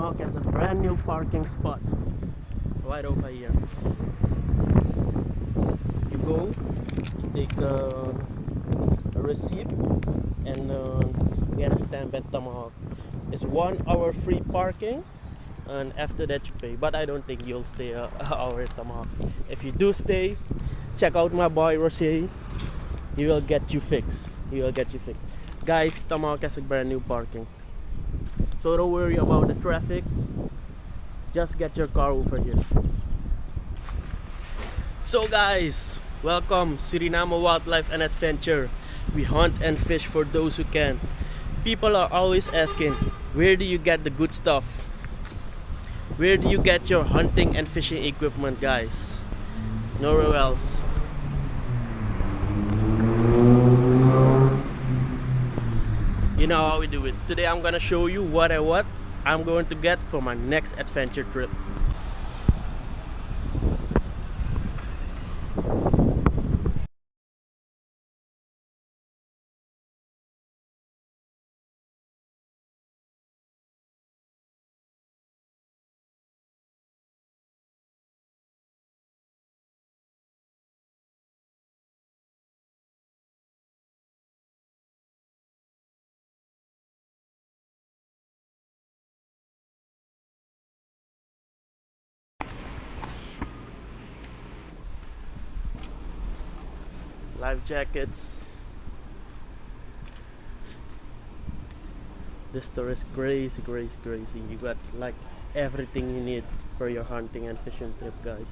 Tomahawk has a brand new parking spot right over here. You go, take a receipt, and get a stamp at Tomahawk. It's 1 hour free parking, and after that you pay. But I don't think you'll stay an hour at Tomahawk. If you do stay, check out my boy Roche. He will get you fixed. He will get you fixed. Guys, Tomahawk has a brand new parking. So don't worry about the traffic. Just get your car over here. So guys, welcome Suriname Wildlife and Adventure. We hunt and fish for those who can. People are always asking, where do you get the good stuff? Where do you get your hunting and fishing equipment, guys? Nowhere else. You know how we do it. Today I'm gonna show you what I'm going to get for my next adventure trip. Life jackets. This store is crazy. You got like everything you need for your hunting and fishing trip, guys.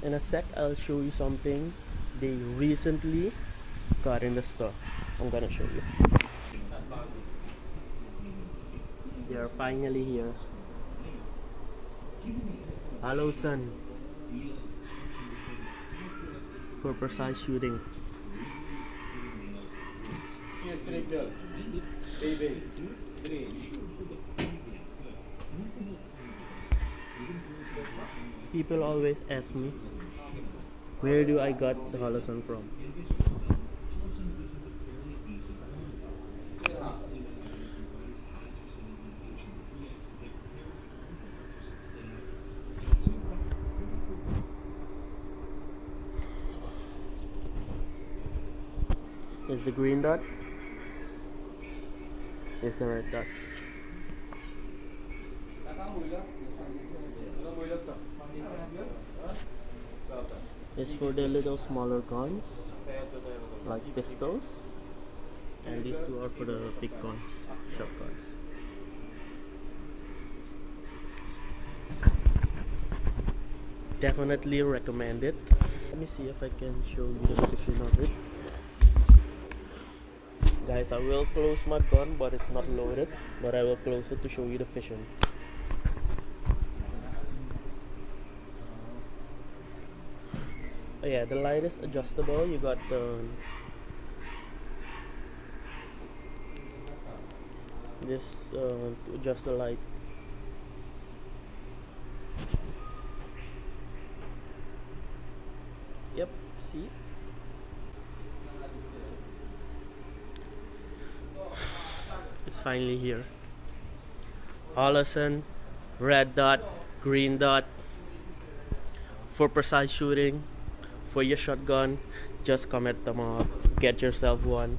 In a sec, I'll show you something they recently got in the store. I'm gonna show you. They are finally here. Hello, son. For precise shooting. People always ask me, where do I got the holosun from? Is the green dot? Is the red dot? It's for the little smaller guns, like pistols, and these two are for the big guns, shotguns. Definitely recommend it. Let me see if I can show you the fishing of it. Guys, I will close my gun, but it's not loaded, but I will close it to show you the fishing. Oh yeah, the light is adjustable. You got this to adjust the light. Yep, see? It's finally here. Holosun, red dot, green dot. For precise shooting, for your shotgun, just come at Tomahawk. Get yourself one.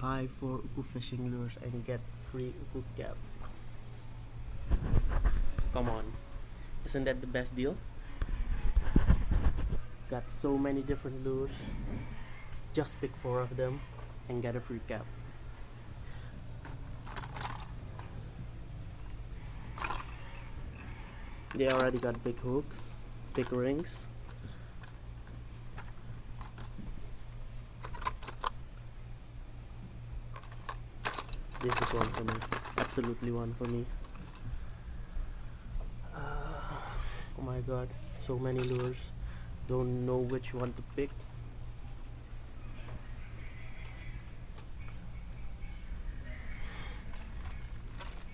buy 4 uku fishing lures and get free uku cap. Come on, isn't that the best deal? Got so many different lures, just pick 4 of them and get a free cap. They already got big hooks, big rings. This is one for me, absolutely one for me. Oh my god, so many lures, don't know which one to pick.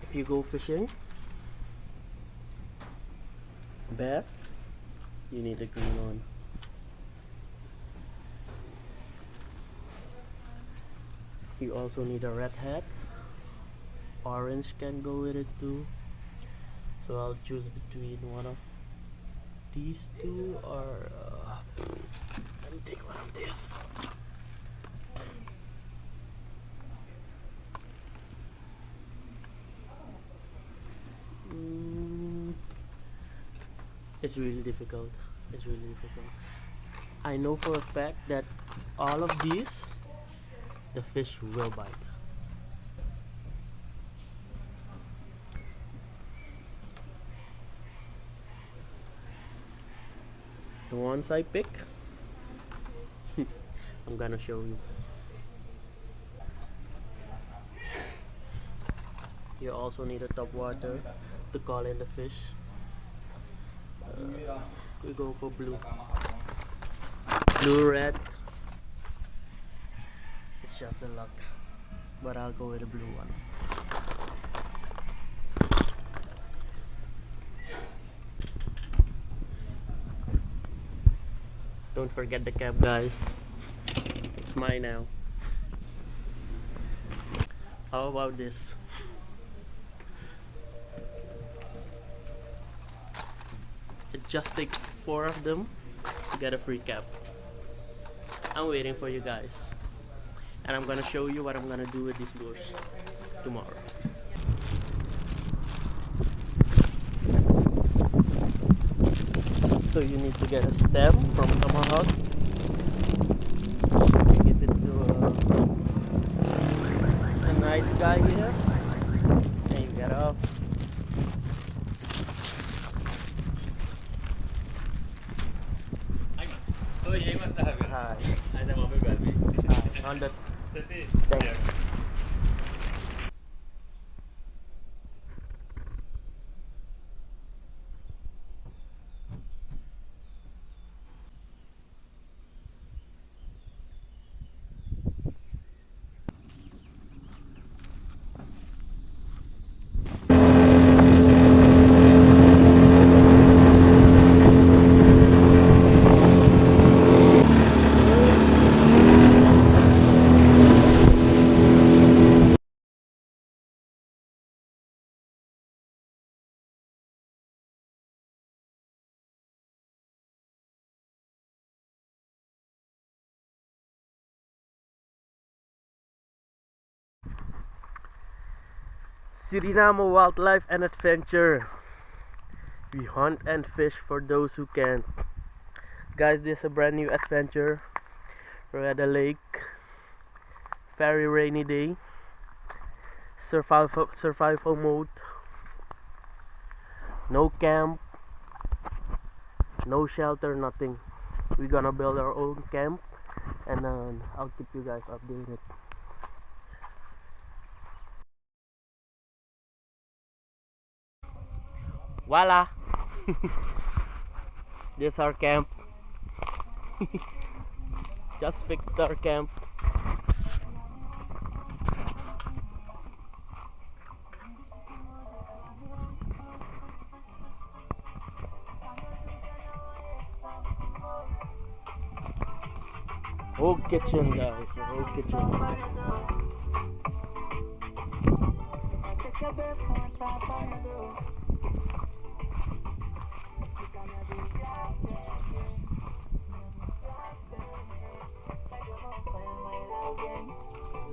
If you go fishing bass, you need a green one. You also need a red hat. Orange can go with it too, so I'll choose between one of these two, or let me take one of this. It's really difficult. It's really difficult. I know for a fact that all of these, the fish will bite. The ones I pick, I'm gonna show you. You also need a top water to call in the fish. We go for blue, red. It's just a luck, but I'll go with a blue one. Don't forget the cap, guys. It's mine now. How about this? It just takes 4 of them to get a free cap. I'm waiting for you guys, and I'm gonna show you what I'm gonna do with these lures tomorrow. So you need to get a stem from tomahawk. Give it to a nice guy here, and you get off. Hi. On the thanks. Suriname Wildlife and Adventure. We hunt and fish for those who can. Guys, this is a brand new adventure. We're at a lake. Very rainy day. Survival mode. No camp. No shelter, nothing. We're gonna build our own camp, and I'll keep you guys updated. Voila! This is our camp. Just fixed our camp. Whole kitchen, guys. The whole kitchen.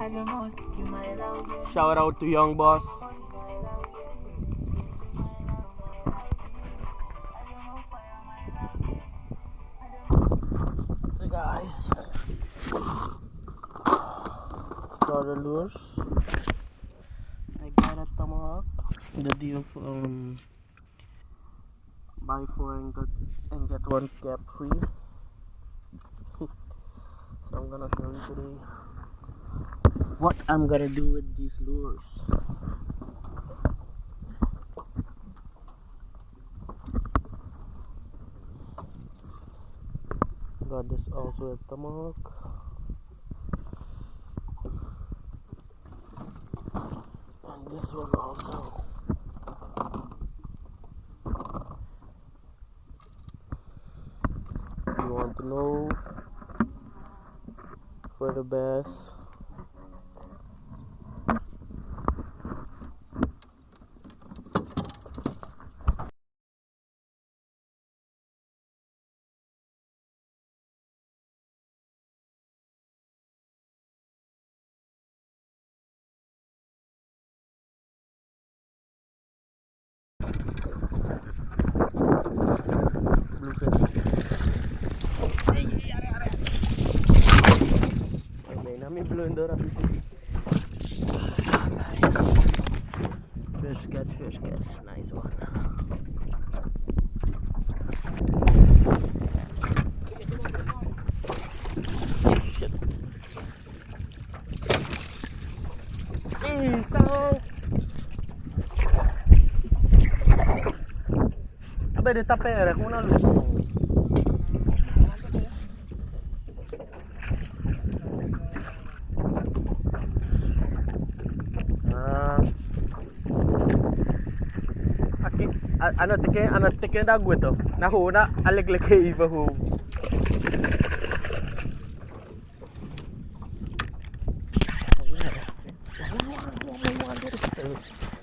Shout out to Young Boss. So guys, saw the lures. I got a tomahawk. The deal from buy 4 and get 1 cap free. So I'm gonna show you today what I'm gonna do with these lures. Got this also a tomahawk. And this one also. You want to know for the best? May namin blunder up isi. Nice. Fish catch, nice one. Shit. Isang. Abe de tapere, una luz. Ano teke da gue to. Na huna aleg-leg iba ho.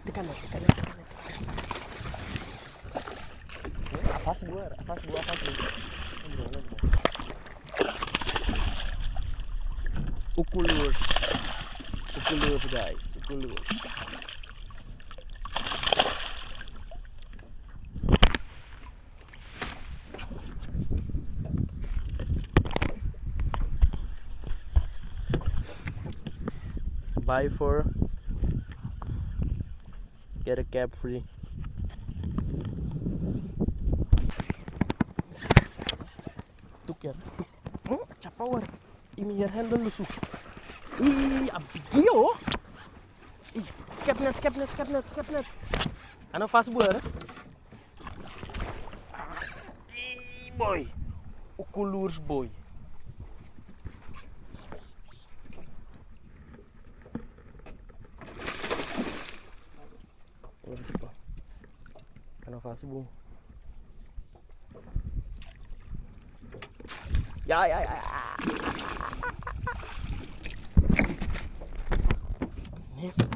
Tekan. Afas buah. Ukulur guys, ukulur. Buy 4, get a cab free. Tuk. Capawar. Ini your handle lusuh. Abigio. Skep net. Ano fast buar? Boy. Ukulurs boy. Ano fast bu? Ya.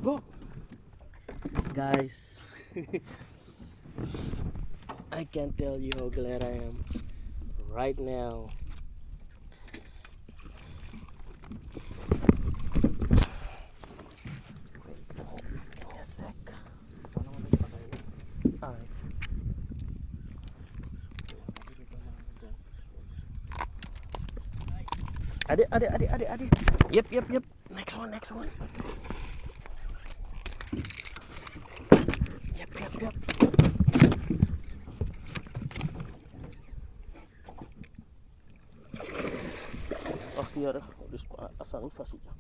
Go. Guys, I can't tell you how glad I am right now. Wait, give me a sec. Alright. Adik. Yep. Next one. Yep. Oh, hier, dus asal fast aja.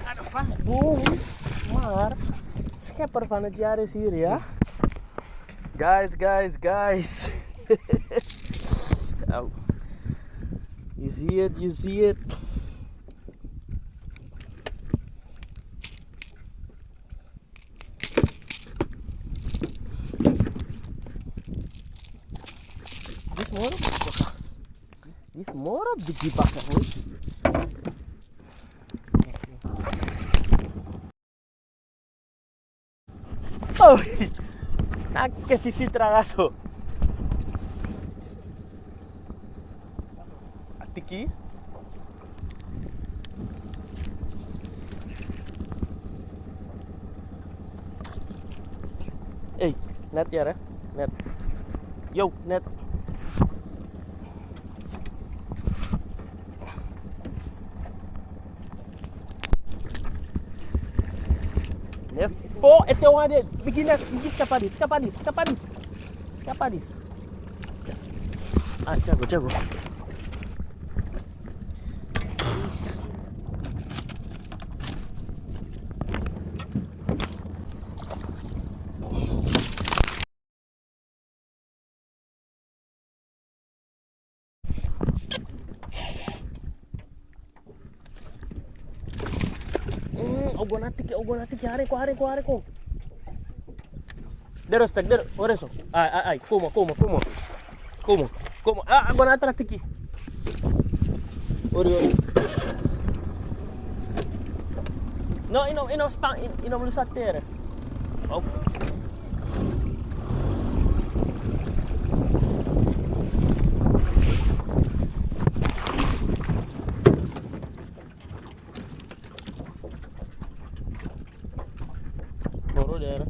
Ada fast boom, maar schepper van het jaar is hier, ja? Guys. Oh. You see it. This more of the gipakan. Oh, nak ke visit ragaso. tiki. Net ya, net. Yo, net. Nevo, ito nga din. Bigyan escapadis. Ah, jago. Ogonatiki, hari ko. Dero, oreso. Ai, como. Ogonatiki. Ori. No, inom lusatere. Oh. Moro dera.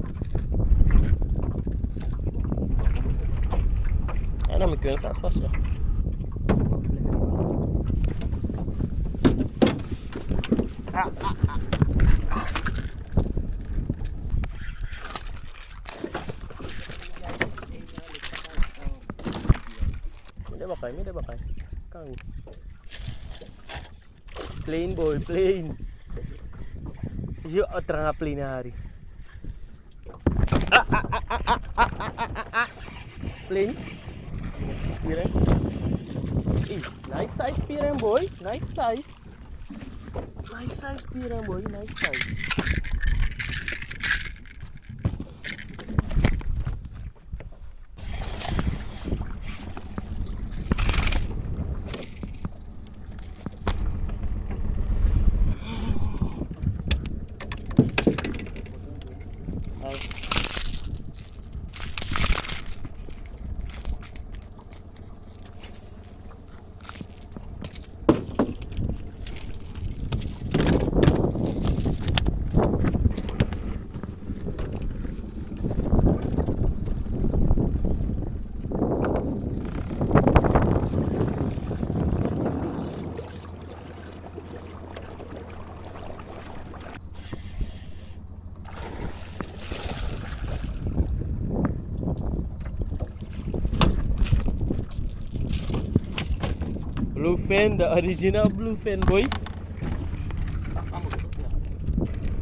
Ana me quedo esas fácil. Mide bakay. Kang. Plain boy, plain. Yo otra nga plain na hari. Plain. Pire. Nice size pire boy. Nice size pire boy. Nice size. Bluefin, the original bluefin boy.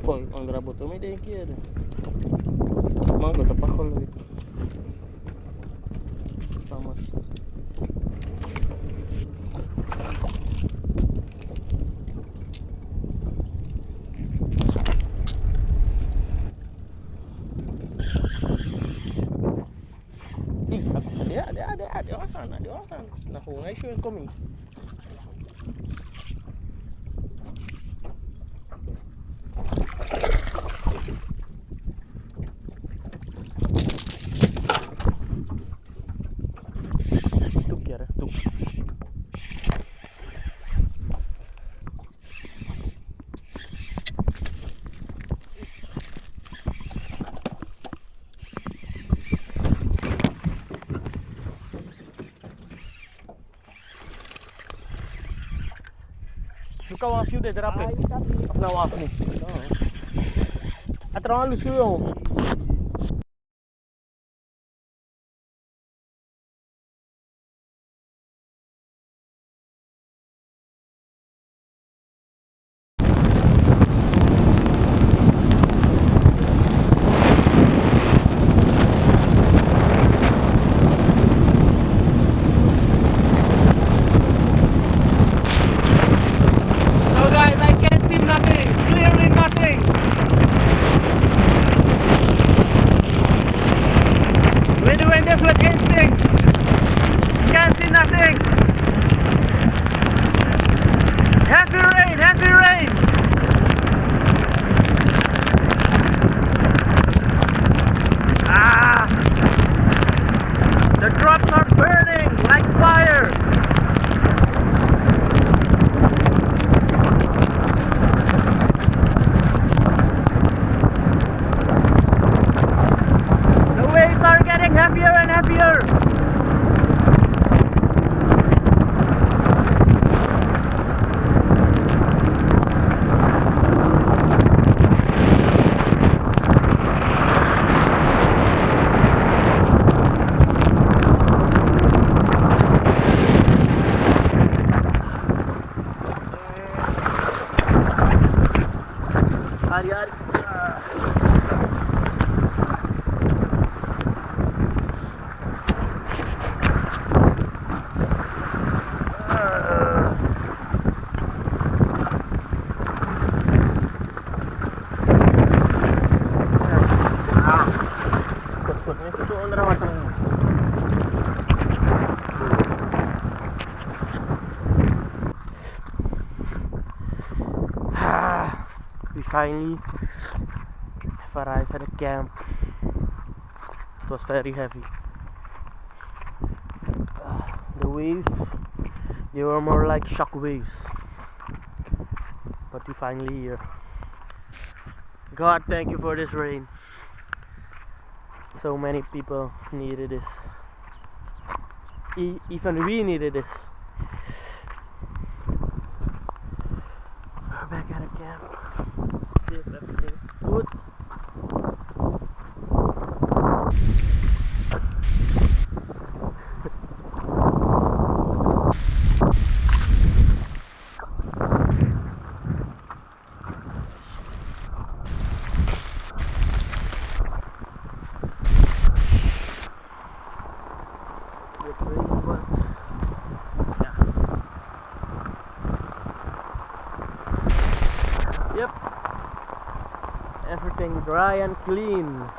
Boy, ang grabo to may din kaya. Mango tapakol dito. Vamos. Ada awasan. Nahungay siya yung kami. Nunca uma fio de drape. Não, afni. Atrás do seu. Hari-hari. We finally have arrived at the camp. It was very heavy. The waves, they were more like shock waves. But we finally here. God, thank you for this rain. So many people needed this. Even we needed this. We're back at the camp. See if everything's good. It's raining, but yeah. Yep. Everything dry and clean.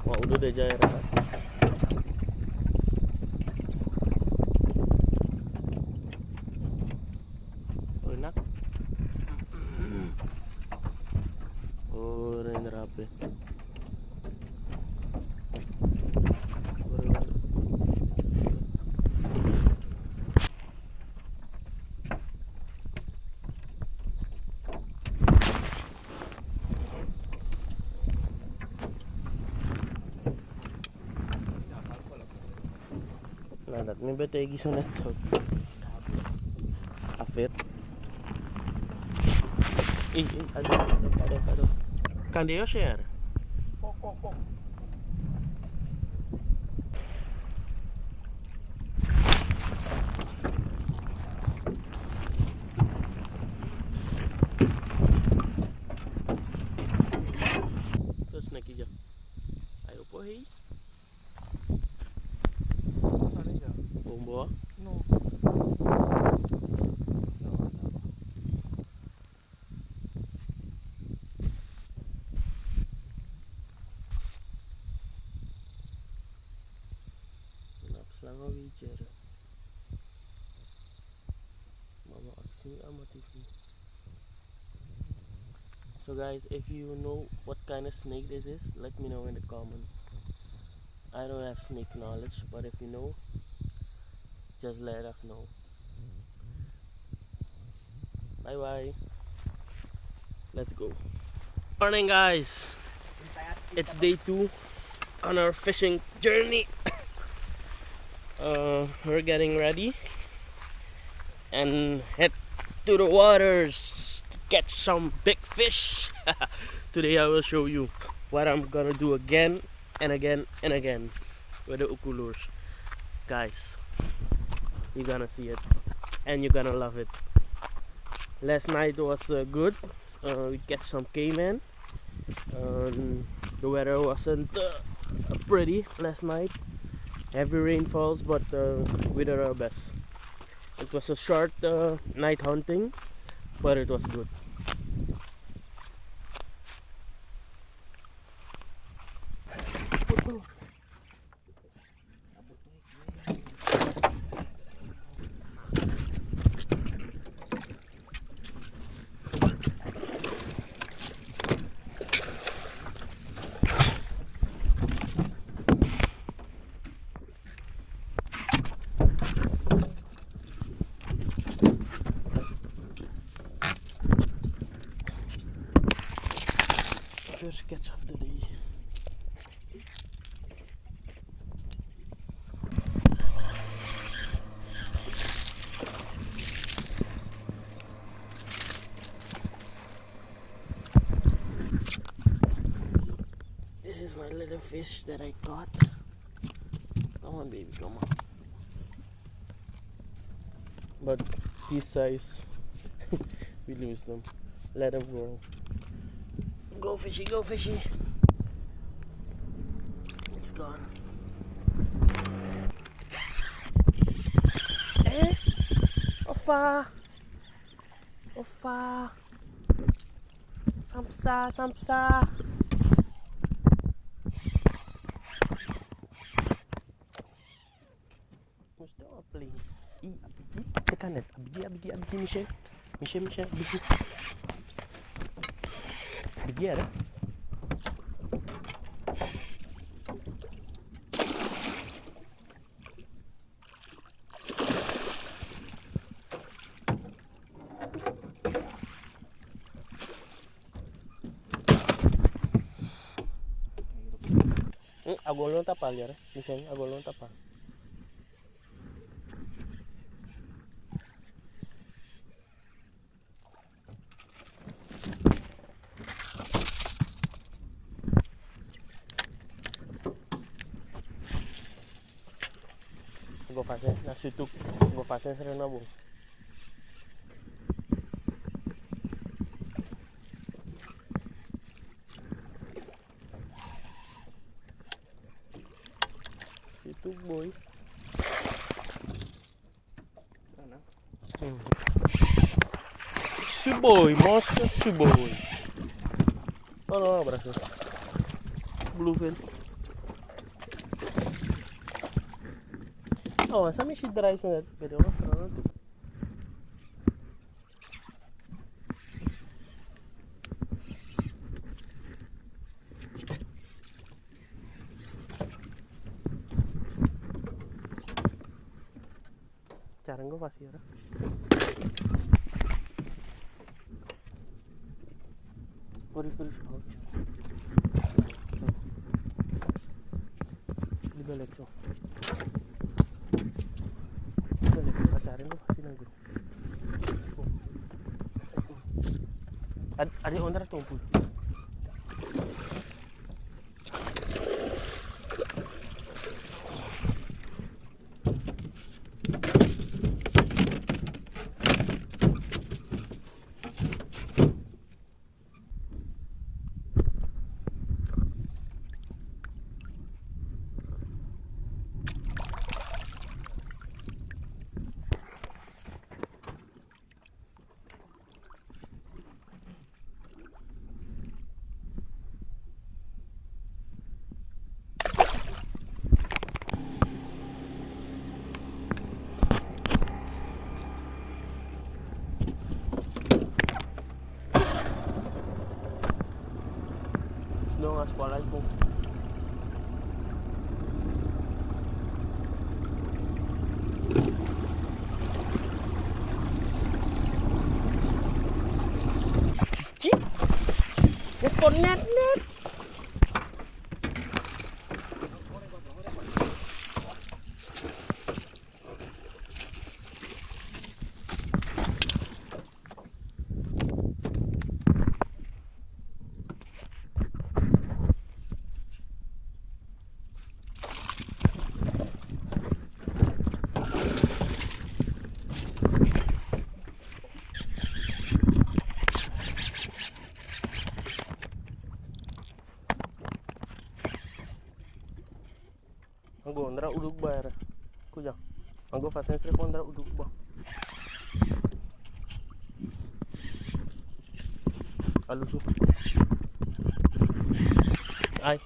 Wah, udah deh Jaya. Oh, enak. Oh, ini rapi. Landat may betegi sunat so. Afet. Aduh. Kan dia share. Pok. Terus naik aja. Ayo pohei. Bomba? No. Selama bicara Mama aksi ama TV. So guys, if you know what kind of snake this is, let me know in the comments. I don't have snake knowledge, but if you know, just let us know. Bye bye. Let's go. Morning guys. It's day 2 on our fishing journey. We're getting ready and head to the waters to catch some big fish. Today I will show you what I'm gonna do again and again and again with the uku lures. Guys, you're gonna see it and you're gonna love it. Last night was good. We catch some caiman. The weather wasn't pretty last night. Heavy rainfalls, but we did our best. It was a short night hunting, but it was good. First catch of the day. This is my little fish that I caught. Come on, baby, come on. But this size, we lose them. Let them grow. Go fishy, go fishy. It's gone. Eh? Ofa. Ofa. Samsa, samsa. Mesti apa lagi? Abigi, tekan net. Abigi, Michelle. Michelle, abigi. Abigi ada? Agolong tapal ya, Michelle, agolong tapal. Gue fase nasi tuk, gue fase sering nabung. Situ boy. Mana? Suboy, monster suboy. Oh no, berhasil. Bluefin. Oh, sami si dry sa net. Pero mas sarap to. Jarang gue pasti ya. Poris. Dibalik tuh. Pasarin tuh pasti nanggung. Ada owner tumpul. Snow nga sekolah ko. Net. Anggo ndra uduk bayar. Kuja. Anggo fasen sre fondra uduk ba. Halus. Ay.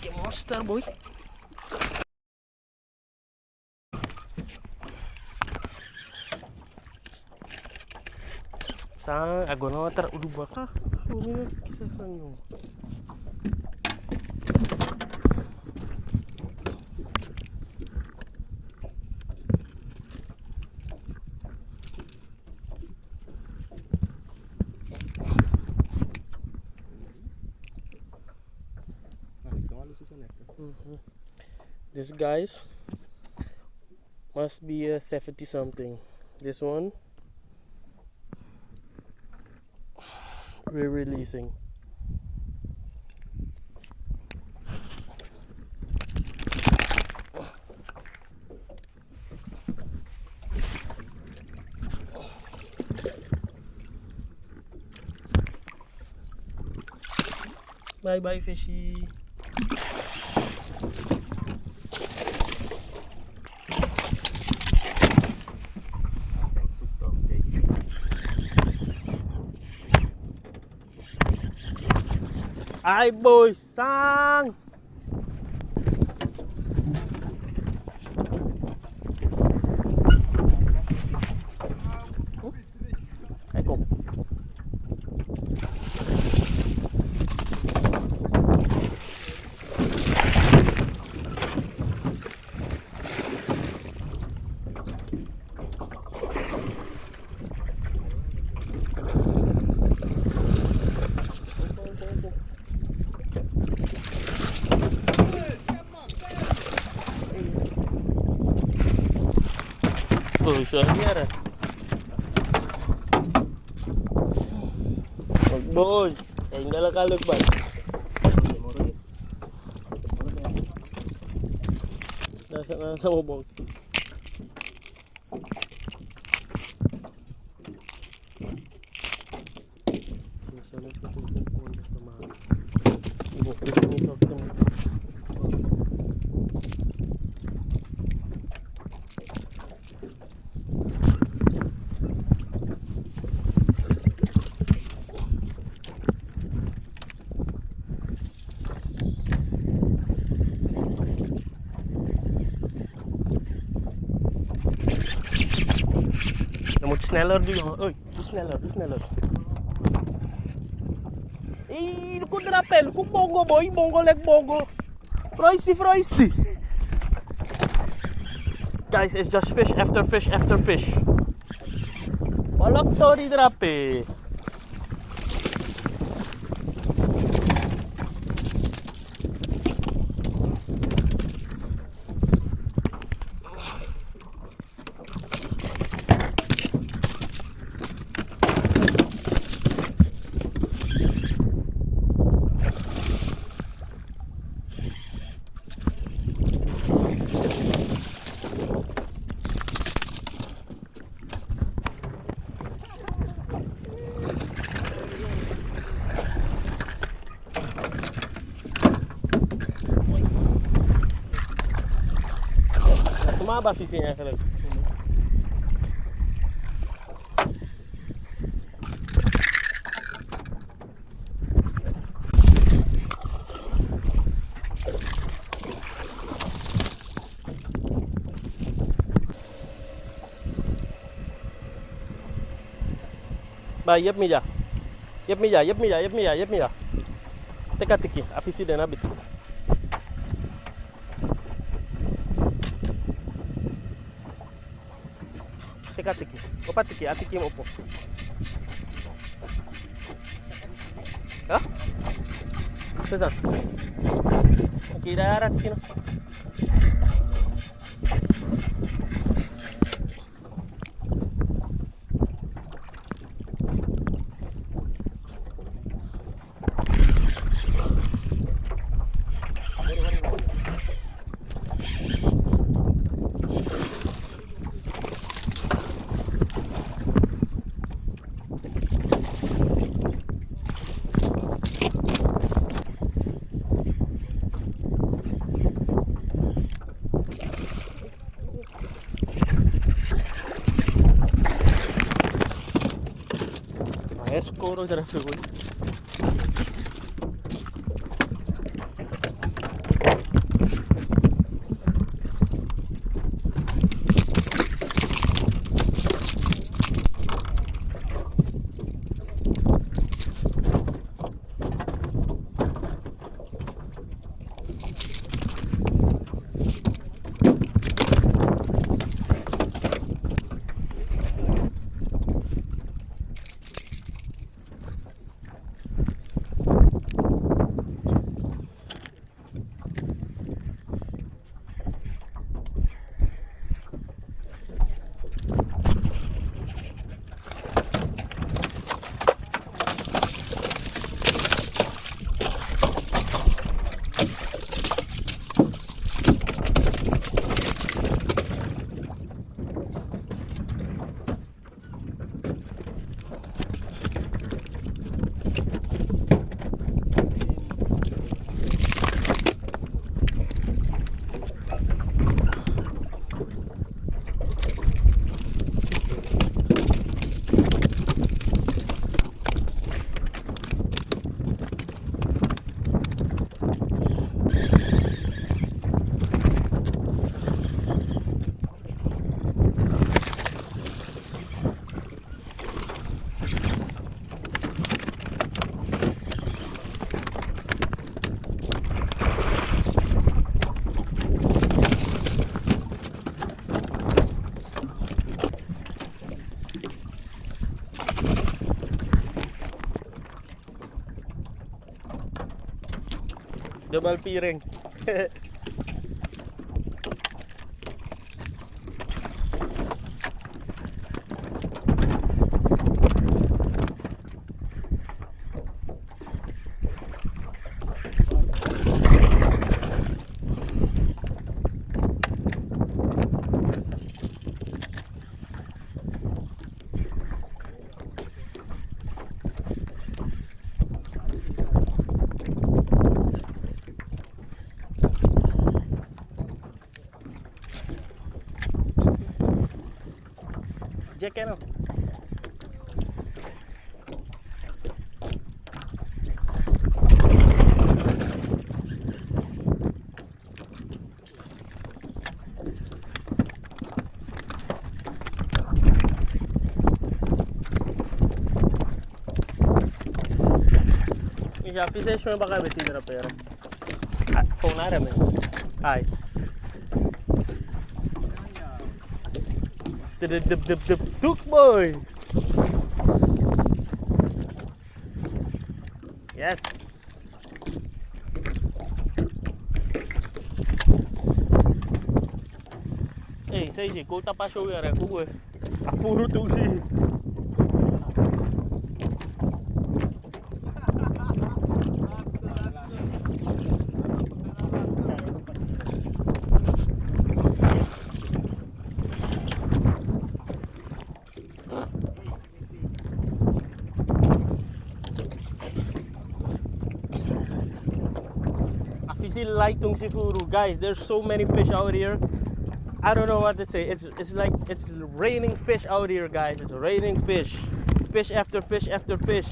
Get monster boy. Sang agora tar udah bakal. Ini kisah sang. This guys must be a 70 something. This one we're releasing. Bye bye fishy. Ay boy, sang. Eko. Tuh, suara boy, enggak lah kalau bang. Nasa sama bang. Moet sneller doen. Oei, doe sneller, doe sneller. Ih, look at rappel. Look bongo boy, bongo leg bongo. Froisty, froisty. Guys, it's just fish after fish after fish. Walak tori drape. Tumaba sisinya kalau. Ba, yep mija. Yep mija, yep mija, yep mija, yep mija. Teka tiki, afisi den abit. Teka tiki. Opa tiki, atiki mo po. Ha? Saan? Kira tiki no. Escoro grabe ko. Double piring. Jack ano? Já fizeste uma bagabetina na pera. Com nada mesmo. Ai. Tuk boy. Yes. Hey, say je, cô ta pa show ya ra cô ơi. A furu tu si. Lightung sifuru, guys. There's so many fish out here. I don't know what to say. It's like it's raining fish out here, guys. It's raining fish, fish after fish after fish.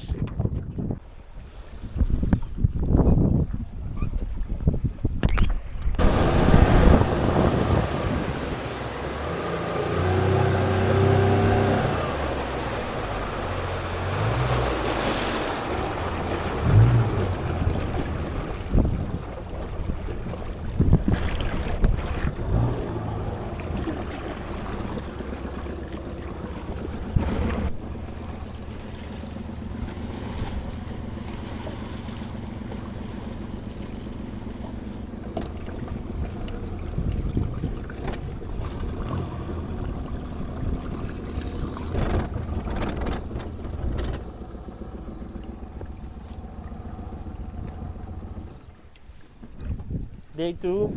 Day 2,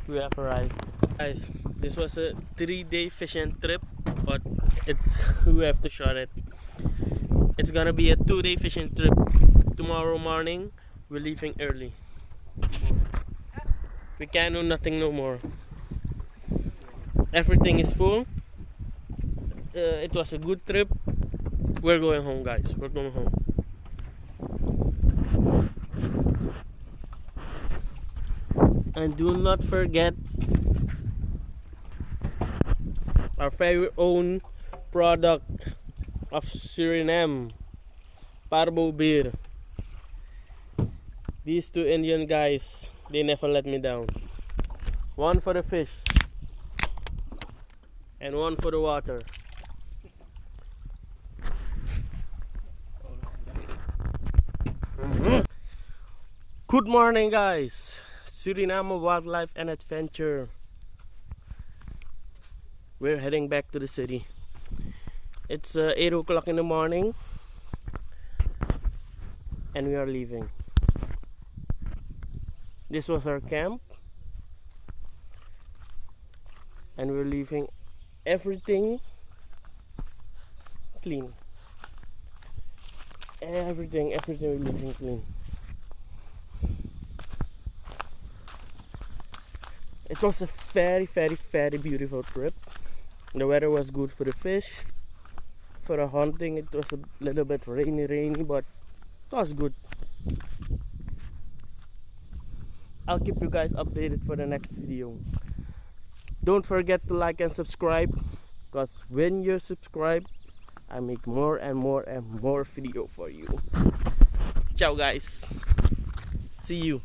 we have arrived. Guys, this was a 3-day fishing trip, but we have to short it. It's gonna be a 2-day fishing trip. Tomorrow morning, we're leaving early. We can't do nothing no more. Everything is full. It was a good trip. We're going home, guys. We're going home. And do not forget our very own product of Suriname, Parbo beer. These two Indian guys, they never let me down. One for the fish and one for the water. Good morning, guys. Suriname Wildlife and Adventure. We're heading back to the city. It's 8 o'clock in the morning and we are leaving. This was our camp and we're leaving everything clean. Everything we're leaving clean. It was a very beautiful trip. The weather was good for the fish. For the hunting, it was a little bit rainy, but it was good. I'll keep you guys updated for the next video. Don't forget to like and subscribe, because when you're subscribed, I make more and more video for you. Ciao, guys. See you.